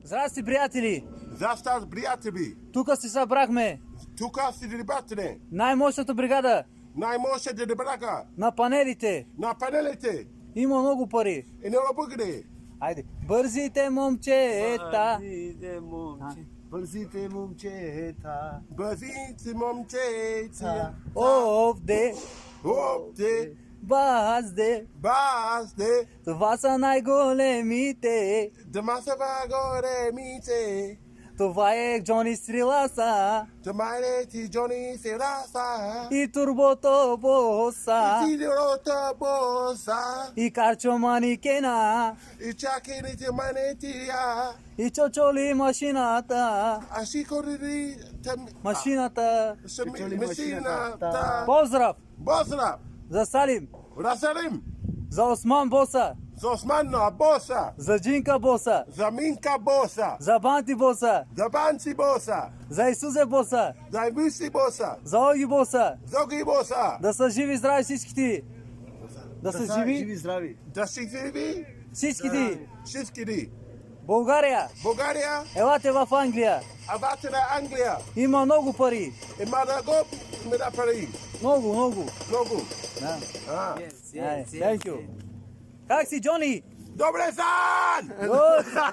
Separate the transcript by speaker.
Speaker 1: Здрасти, приятели!
Speaker 2: Застав приятели,
Speaker 1: Тук се събрахме.
Speaker 2: тук си ребятне,
Speaker 1: Най-мощната бригада
Speaker 2: най-мощните ребрака
Speaker 1: на панелите.
Speaker 2: на панелите
Speaker 1: Има много пари.
Speaker 2: и не обогне.
Speaker 1: Айде. Бързите момчета.
Speaker 3: Бързите момчета.
Speaker 2: Базите момчета,
Speaker 1: Овде.
Speaker 2: опте,
Speaker 1: Базде.
Speaker 2: басте,
Speaker 1: Това са най-големите.
Speaker 2: дамасава горе мите,
Speaker 1: Това е Джони Стриласа
Speaker 2: тамайне ти Джони Сераса,
Speaker 1: и Турбото Боса
Speaker 2: и ти рота боса,
Speaker 1: и Карчо Манекена
Speaker 2: и чакените манетия,
Speaker 1: и Чочоли машината.
Speaker 2: аши коридори там,
Speaker 1: Машината.
Speaker 2: машината.
Speaker 1: Поздрав
Speaker 2: Босра,
Speaker 1: за Салим,
Speaker 2: Расалим,
Speaker 1: за Осман Боса,
Speaker 2: за Османно боса,
Speaker 1: за Джинка Боса,
Speaker 2: за Минка боса,
Speaker 1: за Банти Боса,
Speaker 2: за Банци боса,
Speaker 1: за Исусе Боса,
Speaker 2: за Миси боса,
Speaker 1: за Оги Боса.
Speaker 2: Зоги боса,
Speaker 1: Да са живи, здрави всички ти. Да са живи
Speaker 3: Живи, здрави.
Speaker 2: да си живи,
Speaker 1: всички ти.
Speaker 2: всички ни.
Speaker 1: България,
Speaker 2: България,
Speaker 1: елате в Англия.
Speaker 2: абате на Англия,
Speaker 1: Има много пари.
Speaker 2: има да го, има да пари,
Speaker 1: Много.
Speaker 2: много.
Speaker 1: Да.
Speaker 2: А.
Speaker 1: Thank you. Как си, Джони?
Speaker 2: Добре сан!
Speaker 1: Good.